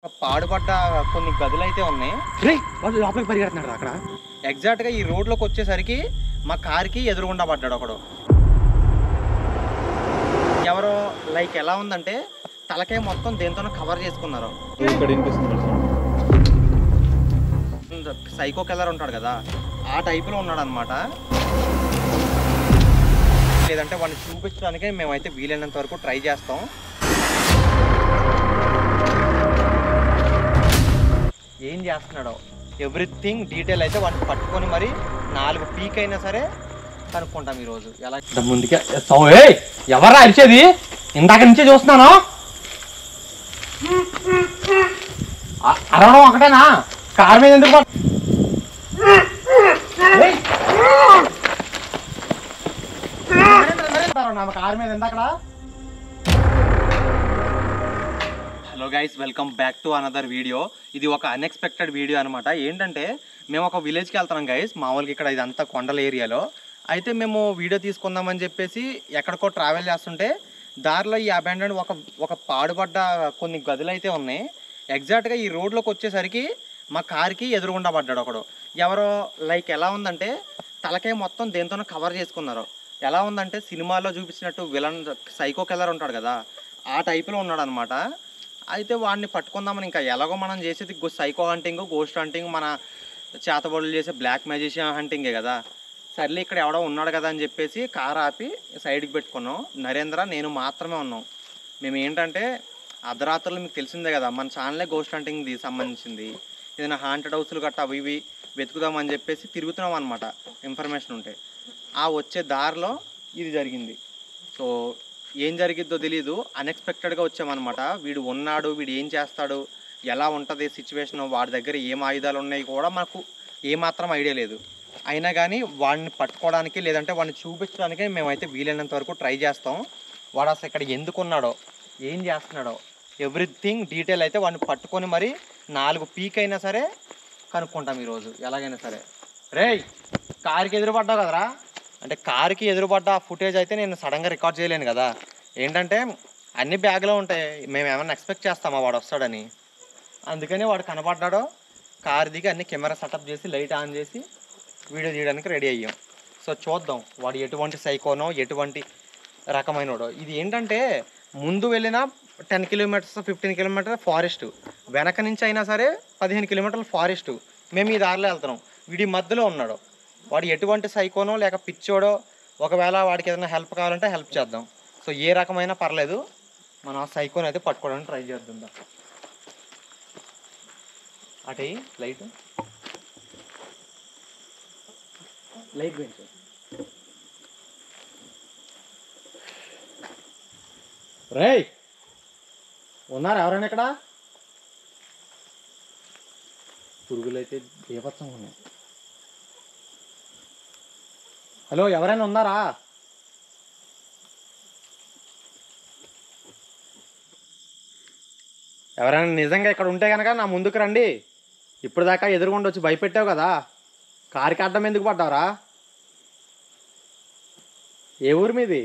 పాడుపడ్డ కొన్ని గదులైతే ఉన్నాయి. వాళ్ళు లోపలికి పరిగెడుతున్నాడు అక్కడ. ఎగ్జాక్ట్గా ఈ రోడ్లోకి వచ్చేసరికి మా కార్కి ఎదురుగుండా పడ్డాడు ఒకడు. ఎవరో లైక్ ఎలా ఉందంటే తలకాయ మొత్తం దేంతోనో కవర్ చేసుకున్నారు. సైకో కిల్లర్ ఉంటాడు కదా, ఆ టైపులో ఉన్నాడు అనమాట. లేదంటే వాడిని చూపించడానికి మేమైతే వీలైనంత వరకు ట్రై చేస్తాం. ఏం చేస్తున్నాడో ఎవ్రీథింగ్ డీటెయిల్ అయితే వాటిని పట్టుకొని మరి 4 పీక్ అయినా సరే కనుక్కుంటాం ఈరోజు. ఎలా ముందుకే ఎవరా అరిచేది? ఇందాక నుంచే చూస్తున్నాను. అరవడం ఒకటేనా? కారు మీద ఎందుకు కారు మీద ఎందుకడా? Hello guys, welcome back to another video. ఇది ఒక అన్ఎక్స్పెక్టెడ్ వీడియో అనమాట. ఏంటంటే మేము ఒక విలేజ్కి వెళ్తున్నాం గైస్. మామూలుగా ఇక్కడ ఇదంతా కొండల ఏరియాలో. అయితే మేము వీడియో తీసుకుందామని చెప్పేసి ఎక్కడికో ట్రావెల్ చేస్తుంటే దారిలో ఈ అబాండెడ్ ఒక పాడుపడ్డ కొన్ని గదులు అయితే ఉన్నాయి. ఎగ్జాక్ట్గా ఈ రోడ్లోకి వచ్చేసరికి మా కార్కి ఎదురుగుండా పడ్డాడు ఒకడు. ఎవరో లైక్ ఎలా ఉందంటే తలకాయ మొత్తం దేంతోనో కవర్ చేసుకున్నారు. ఎలా ఉందంటే సినిమాలో చూపించినట్టు విలన్ సైకో కిల్లర్ ఉంటాడు కదా, ఆ టైపులో ఉన్నాడు అనమాట. అయితే వాడిని పట్టుకుందామని, ఇంకా ఎలాగో మనం చేసేది సైకో హంటింగ్, గోస్ట్ హంటింగ్, మన చేతబడులు చేసే బ్లాక్ మ్యాజిషియన్ హంటింగే కదా. సర్లే ఇక్కడ ఎవడో ఉన్నాడు కదా అని చెప్పేసి కార్ ఆపి సైడ్కి పెట్టుకున్నాం. నరేంద్ర నేను మాత్రమే ఉన్నాం. మేము ఏంటంటే అర్ధరాత్రులు మీకు తెలిసిందే కదా, మన ఛానలే గోస్ట్ హంటింగ్ది సంబంధించింది. ఏదైనా హాంటెడ్ హౌస్లు గట్ట అవి ఇవి వెతుకుదామని చెప్పేసి తిరుగుతున్నాం అనమాట ఇన్ఫర్మేషన్ ఉంటే. ఆ వచ్చే దారిలో ఇది జరిగింది. సో ఏం జరిగిద్దో తెలీదు, అన్ఎక్స్పెక్టెడ్గా వచ్చామన్నమాట. వీడు ఉన్నాడు, వీడు ఏం చేస్తాడు, ఎలా ఉంటుంది సిచ్యువేషన్, వాడి దగ్గర ఏం ఆయుధాలు ఉన్నాయి కూడా మనకు ఏమాత్రం ఐడియా లేదు. అయినా కానీ వాడిని పట్టుకోవడానికి లేదంటే వాడిని చూపించడానికి మేమైతే వీలైనంత వరకు ట్రై చేస్తాం. వాడు అసలు ఇక్కడ ఎందుకు ఉన్నాడో, ఏం చేస్తున్నాడో ఎవ్రీథింగ్ డీటెయిల్ అయితే వాడిని పట్టుకొని మరి 4 పీక్ అయినా సరే కనుక్కుంటాం ఈరోజు ఎలాగైనా సరే. రేయ్, కారుకి ఎదురుపడ్డావు కదరా అంటే కారుకి ఎదురుపడ్డ ఫుటేజ్ అయితే నేను సడన్గా రికార్డ్ చేయలేను కదా. ఏంటంటే అన్ని బ్యాగ్లో ఉంటాయి, మేము ఏమన్నా ఎక్స్పెక్ట్ చేస్తామా వాడు వస్తాడని. అందుకని వాడు కనపడ్డాడో కారు దిగి అన్ని కెమెరా సెటప్ చేసి లైట్ ఆన్ చేసి వీడియో తీయడానికి రెడీ అయ్యాం. సో చూద్దాం వాడు ఎటువంటి సైకోనో, ఎటువంటి రకమైనడో. ఇది ఏంటంటే ముందు వెళ్ళిన 10 కిలోమీటర్స్ 15 కిలోమీటర్ ఫారెస్ట్, వెనక నుంచి అయినా సరే 15 కిలోమీటర్ల ఫారెస్ట్. మేము ఈ దారిలో వెళ్తున్నాం, వీడి మధ్యలో ఉన్నాడు. వాడు ఎటువంటి సైకోనో లేక పిచ్చోడో, ఒకవేళ వాడికి ఏదైనా హెల్ప్ కావాలంటే హెల్ప్ చేద్దాం. సో ఏ రకమైనా పర్లేదు, మనం ఆ సైకోని అయితే పట్టుకోవడానికి ట్రై చేద్దాం. అటే లైట్ లైట్ పెంచు. రేయ్, ఉన్నారు ఎవరైనా ఇక్కడ? పురుగులు అయితే బీభత్సంగా ఉన్నాయి. హలో, ఎవరైనా ఉన్నారా? ఎవరైనా నిజంగా ఇక్కడ ఉంటే కనుక నా ముందుకు రండి. ఇప్పుడు దాకా ఎదురుగుండా వచ్చి భయపెట్టావు కదా, కారుకి అడ్డం ఎందుకు పడ్డావురా? ఏ ఊరు మీది?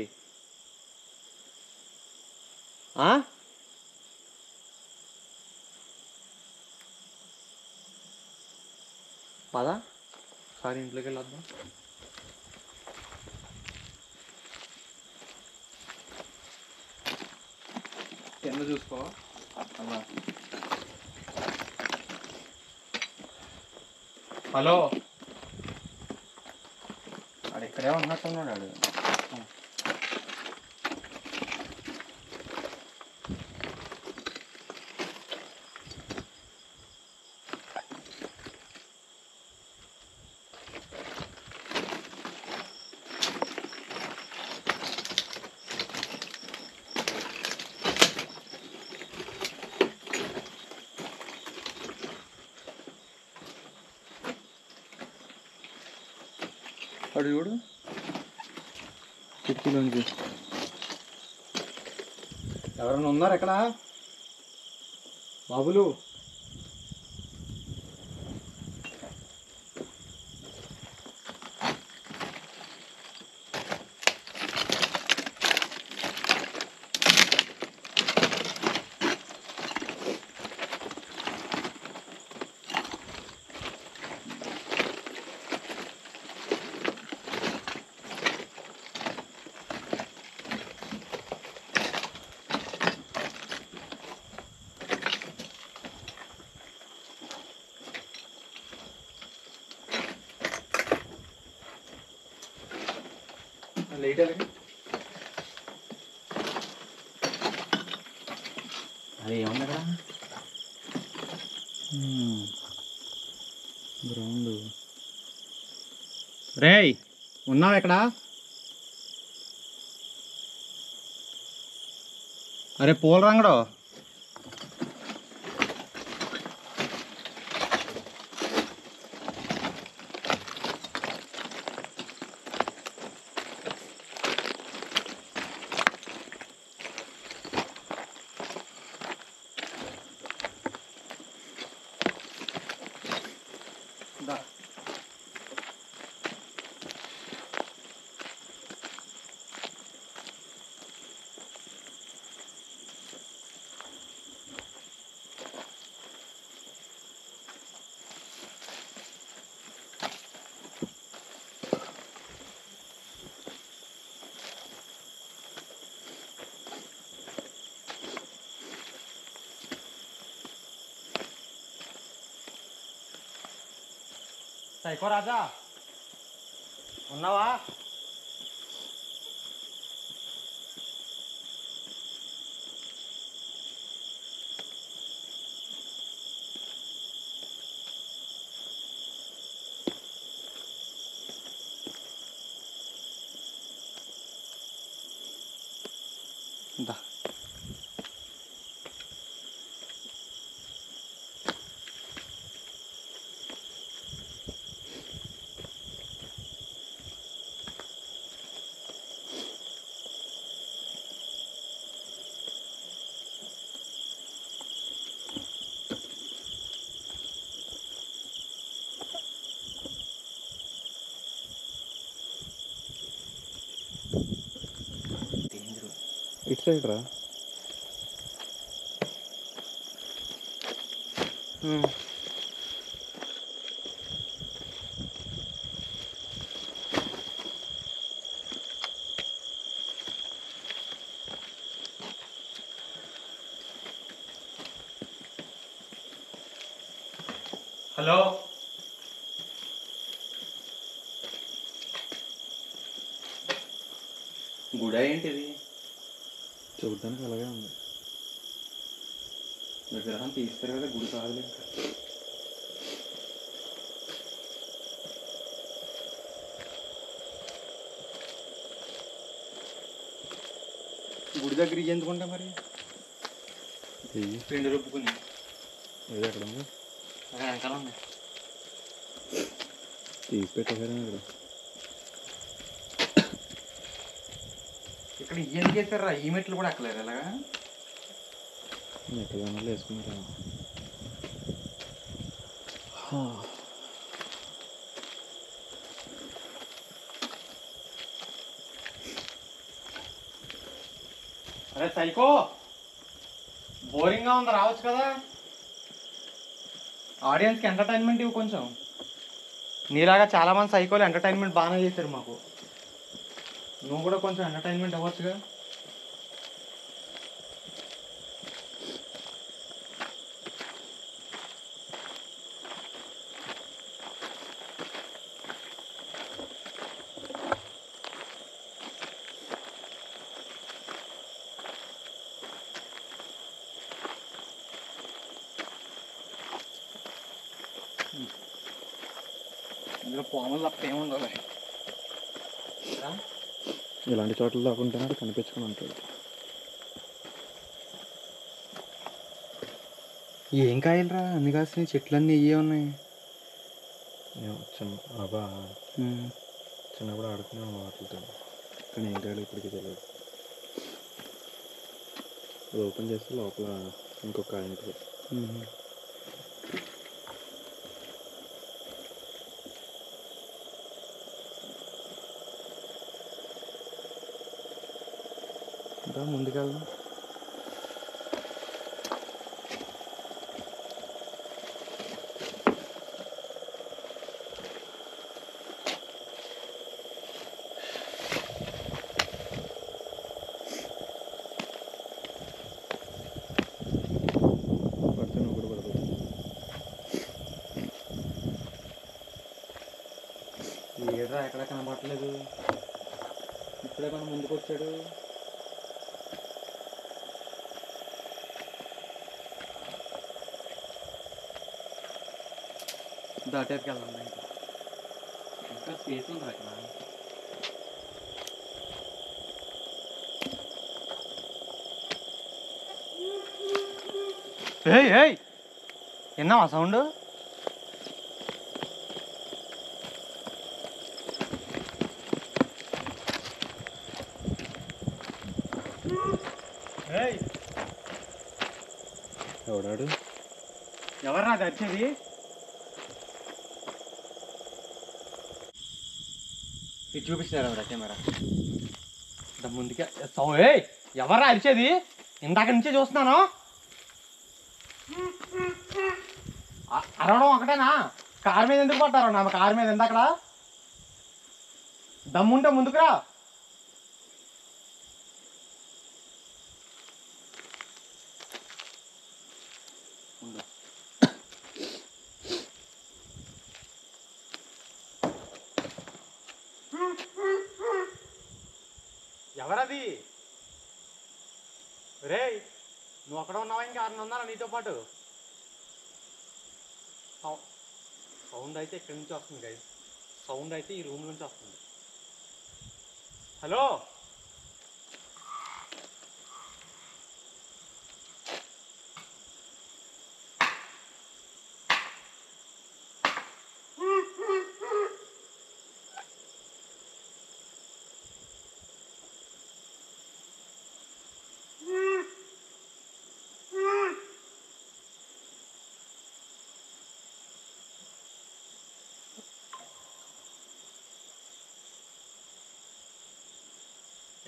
పదా సారీ, ఇంట్లోకి వెళ్ళొద్దాం. కింద చూసుకో. హలో, వాడు ఇక్కడే ఉన్నట్టున్నాడు. వాడు చూడు కిటికీలోంచి. ఎవరైనా ఉన్నారు ఎక్కడ? బాబులు, లైట్ అలాగే అది ఏముంది అక్కడ గ్రౌండ్. రేయ్ ఉన్నావు ఎక్కడ? అరే పూల రంగడు దా. సైకో రాజా ఉన్నావా? దా. ఇటు సైడ్ రా. హలో గుడ ఏంటిది? చూడడానికి అలాగే ఉంది. విగ్రహం తీస్తారు కదా, గుడి కాదు. గుడి దగ్గర ఎందుకుంటా మరి పిండి రుబ్బుకుని ఏది ఎక్కడ ఉంది? అక్కడ వెనకాల ఉంది. తీసి పెట్టేసారా ఇక్కడ? ఇక్కడ ఎందుకు వేస్తారా? ఈ మెట్లు కూడా ఎక్కలేరు అలాగా? ఎక్కడ వేసుకున్నారా? అరే సైకో, బోరింగ్గా ఉంది, రావచ్చు కదా. ఆడియన్స్కి ఎంటర్టైన్మెంట్ ఇవి కొంచెం. నీలాగా చాలామంది సైకోలు ఎంటర్టైన్మెంట్ బాగానే చేశారు మాకు. నువ్వు కూడా కొంచెం ఎంటర్టైన్మెంట్ అవ్వచ్చుగా. ఇందులో పాములు తప్ప ఏముండవు. ఇలాంటి చోట్ల దాకుంటేనే కనిపించుకుని ఉంటాడు. ఏం కాయలరా అన్ని కాసినాయి? చెట్లన్నీ ఇవే ఉన్నాయి. చిన్నప్పుడు ఆడుకునే వాటితో, కానీ ఏం కాయలు ఇప్పటికీ తెలియదు. అది ఓపెన్ చేస్తే లోపల ఇంకొక కాయ ఉంటుంది. ఇంకా ముందుకెళ్దాం. పడితే నువ్వు కూడా పడతావు. ఏడ్రా ఎక్కడ కనబడట్లేదు. ఇప్పుడే మనం ముందుకు వచ్చాడు. దాటేకి వెళ్దాం ఇంకా స్పేస్ ఉంది అక్కడ. ఏయ్ ఏయ్ విన్నావా సౌండ్? ఎవడాడు? ఎవరు అది వచ్చేది? ఇది చూపిస్తున్నారు ఎవరా కెమెరా ముందుకే. ఏయ్ ఎవరా అరిచేది? ఇందాక నుంచే చూస్తున్నాను. అరవడం ఒకటేనా? కారు మీద ఎందుకు పట్టారు? నా కారు మీద ఇందాకడ దమ్ముంటే ముందుకురా. ఎవరది? రే నువ్వు అక్కడ ఉన్నావా? ఇంకా అన్న ఉన్నారా నీతో పాటు? సౌండ్ అయితే ఇక్కడి నుంచి వస్తుంది గైస్. సౌండ్ అయితే ఈ రూమ్ నుంచి వస్తుంది. హలో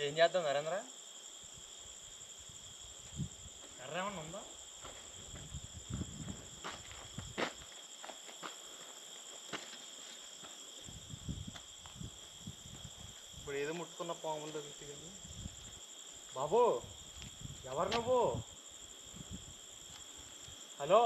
ఏం చేద్దాం నరేంద్ర? కర్ర ఏమన్నా ఉందా? ఇప్పుడు ఏదో ముట్టుకున్న పాములు తగ్గుతుంది. బాబు ఎవరు నువ్వు? హలో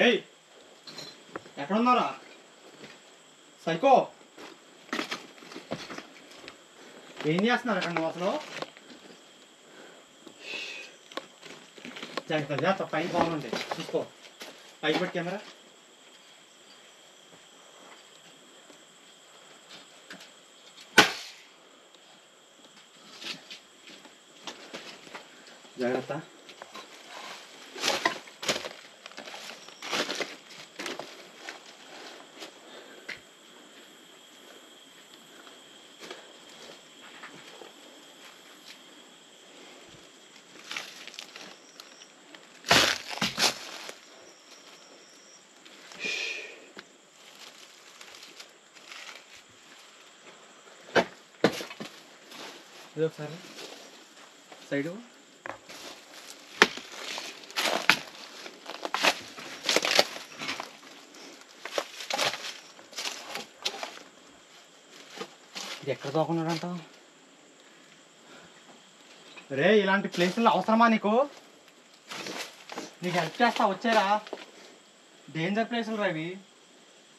ఏయ్ ఎక్కడున్నారా సైకో? ఏం చేస్తున్నారు అక్కడ నువ్వు అసలు? జాగ్రత్త జాగ్రత్త, పైన బాగుంటాయి చూసుకో. పైకి పెట్టి కెమెరా. జాగ్రత్త. ఇది ఒకసారి సైడు. ఇది ఎక్కడ తోకున్నాడంట? రే ఇలాంటి ప్లేసుల్లో అవసరమా నీకు? నీకు హెల్ప్ చేస్తా వచ్చారా? డేంజర్ ప్లేసులు రా ఇవి.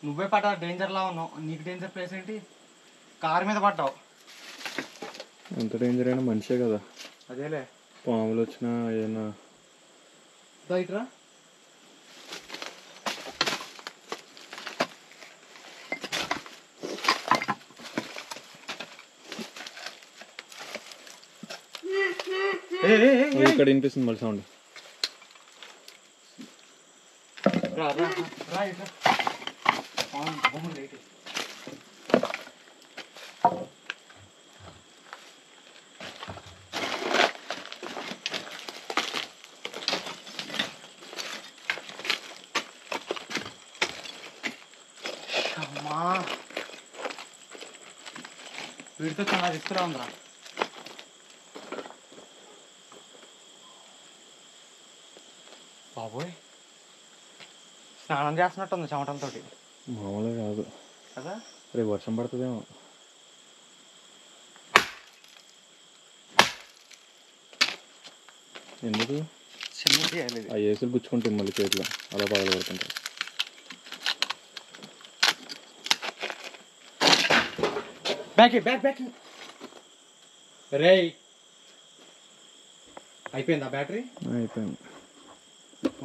నువ్వే పడ్డా డేంజర్లా ఉన్నావు. నీకు డేంజర్ ప్లేస్ ఏంటి? కారు మీద పడ్డావు. ఎంత డేంజర్ అయినా మనిషే కదా. అదేలే. పాములు వచ్చినా ఏదైనా బయటరా. ఇక్కడ వినిపిస్తుంది మళ్ళీ సౌండ్. అమ్మా వీడితో చాలా రిస్క్గా ఉందిరా. బాబోయ్ స్నానం చేస్తున్నట్టుంది చెమటలతోటి. మామూలుగా కాదు కదా, రేపు వర్షం పడుతుందేమో. ఎందుకు చిన్న చేయాలి ఆ ఏసులు గుచ్చుకుంటుంది మళ్ళీ చేతిలో, అలా పగలు పడుతుంటాయి. బ్యాక్ రే అయిపోయిందా బ్యాటరీ? అయిపోయింది.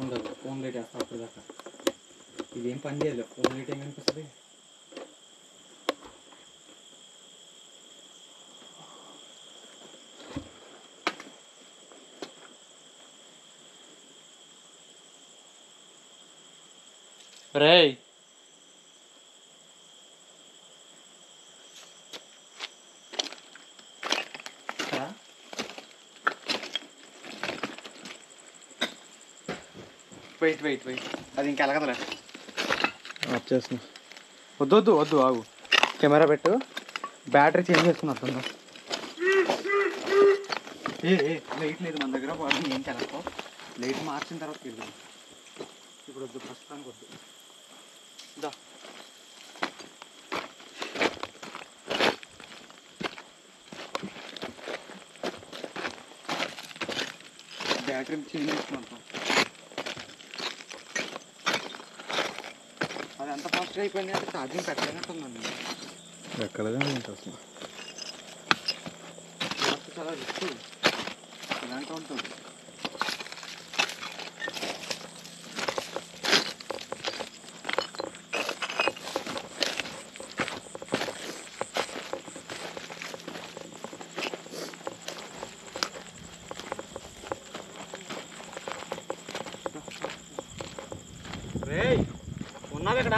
ఉండదు, ఫోన్ లైట్ వేస్తా అప్పుడు దాకా. ఇదేం పని చేయలేదు, ఫోన్ లైట్ ఏం కనిపిస్తుంది? రే వెయిట్ అది ఇంకెలగదులే. ఆఫ్ చేస్తున్నా. వద్దు ఆగు, కెమెరా పెట్టు, బ్యాటరీ చేంజ్ చేసుకున్నట్టుందా. లైట్ లేదు మన దగ్గర, వాడు ఏం తెలకో. లైట్ మార్చిన తర్వాత తిరిగి ఇప్పుడు వద్దు, ప్రస్తుతానికి వద్దు. దా బ్యాటరీ చేంజ్ చేసుకున్నాం. అది ఎంత ఫాస్ట్గా అయిపోయింది అంటే ఛార్జింగ్ పెట్టలేనట్టుందండి. ఎక్కడగా ఉంటుంది అసలు. చాలా రిస్క్ ఇలాంటి ఉంటుంది. రే ఉన్నావు ఇక్కడ?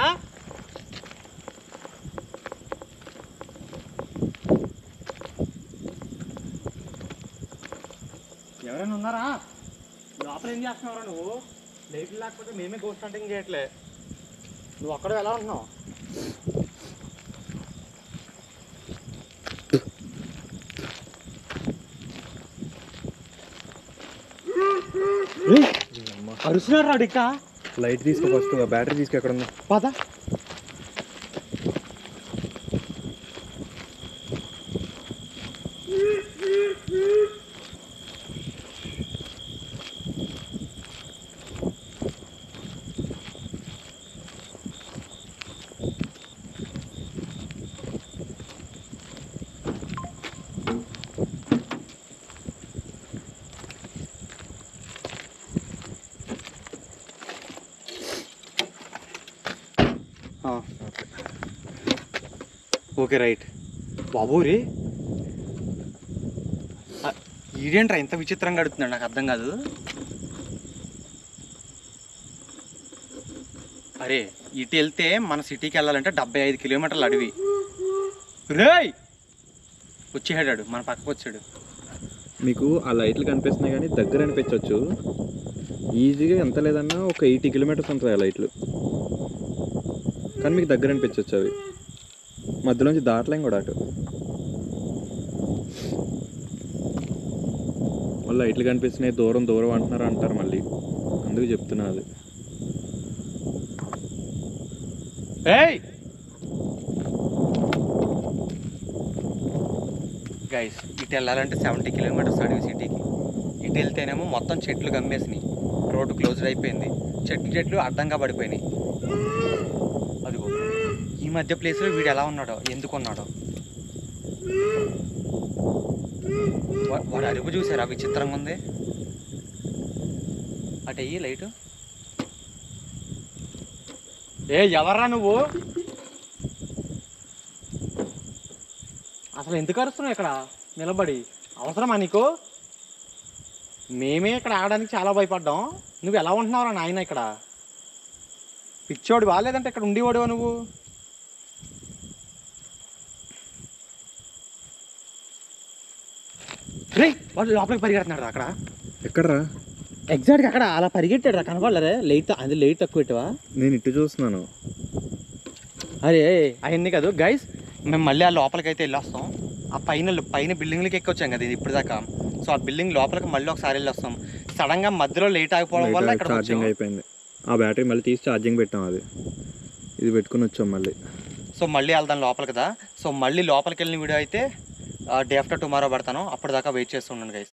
ఎవరైనా ఉన్నారా? లోపల ఏం చేస్తున్నావురా నువ్వు? లైట్లు లేకపోతే మేమే గోస్ట్ హంటింగ్ చేయట్లే. నువ్వు అక్కడ ఎలా ఉంటున్నావు? అరుస్తున్నారు రాడు ఇంకా. లైట్ తీసుకో ఫస్ట్, బ్యాటరీ తీసుకో. ఎక్కడ ఉందా పద. Okay right. బాబు రే ఈడేంట్రా ఇంత విచిత్రంగా అడుగుతున్నాడు, నాకు అర్థం కాదు. అరే ఇటు వెళ్తే మన సిటీకి వెళ్ళాలంటే 75 కిలోమీటర్లు అడవి. రేయ్ వచ్చేసాడు, మన పక్కకు వచ్చాడు. మీకు ఆ లైట్లు కనిపిస్తున్నాయి కానీ దగ్గర అనిపించవచ్చు. ఈజీగా ఎంత లేదన్నా ఒక 80 కిలోమీటర్స్ ఉంటుంది ఆ లైట్లు, కానీ మీకు దగ్గర అనిపించవచ్చు. అవి మధ్యలోంచి దాటలేం కూడా అటు. మళ్ళీ లైట్లు కనిపిస్తున్నాయి దూరం అంటున్నారు అంటారు మళ్ళీ, అందుకు చెప్తున్నా. అది గైస్ ఇటు వెళ్ళాలంటే 70 కిలోమీటర్స్ అడవి సిటీకి. ఇటు వెళ్తేనేమో మొత్తం చెట్లు గమ్మేసినాయి, రోడ్డు క్లోజ్డ్ అయిపోయింది, చెట్లు అడ్డంగా పడిపోయినాయి. అదిగో ఈ మధ్య ప్లేస్లో వీడు ఎలా ఉన్నాడో, ఎందుకు ఉన్నాడో. వాడు అరుపు చూసారా, విచిత్రంగా ఉంది. అటు అయ్యి లైటు. ఎవర్రా నువ్వు? అసలు ఎందుకు అరుస్తున్నావు ఇక్కడ నిలబడి? అవసరమా నీకు? మేమే ఇక్కడ ఆడడానికి చాలా భయపడ్డాం. నువ్వు ఎలా ఉంటున్నావురా నాయన ఇక్కడ? పిచ్చోడు బాగాలేదంటే ఇక్కడ ఉండేవాడువా నువ్వు? రే వాడు లోపలికి పరిగెడుతున్నాడు అక్కడ. ఎక్కడరా? ఎగ్జాక్ట్గా అక్కడ అలా పరిగెట్టాడు రా, కనపడలే? లైట్ అది లైట్ తక్కువ పెట్టవా? నేను ఇటు చూస్తున్నాను. అరే అవన్నీ కాదు గైస్, మేము మళ్ళీ ఆ లోపలికి అయితే వెళ్ళొస్తాం. ఆ పైన బిల్డింగ్లకి ఎక్కొచ్చాం కదా ఇది ఇప్పుడు దాకా. సో ఆ బిల్డింగ్ లోపలికి మళ్ళీ ఒకసారి వెళ్ళి వస్తాం. సడన్గా మధ్యలో లేట్ ఆగిపోవడం వల్ల ఇక్కడ ఛార్జింగ్ అయిపోయింది. ఆ బ్యాటరీ మళ్ళీ తీసి ఛార్జింగ్ పెట్టాం, ఇది పెట్టుకుని వచ్చాం మళ్ళీ. సో మళ్ళీ వెళ్దాం లోపలికి కదా. సో మళ్ళీ లోపలికి వెళ్ళిన వీడియో అయితే డే ఆఫ్టర్ టుమారో పెడతాను. అప్పటిదాకా వెయిట్ చేస్తుండండి గైస్.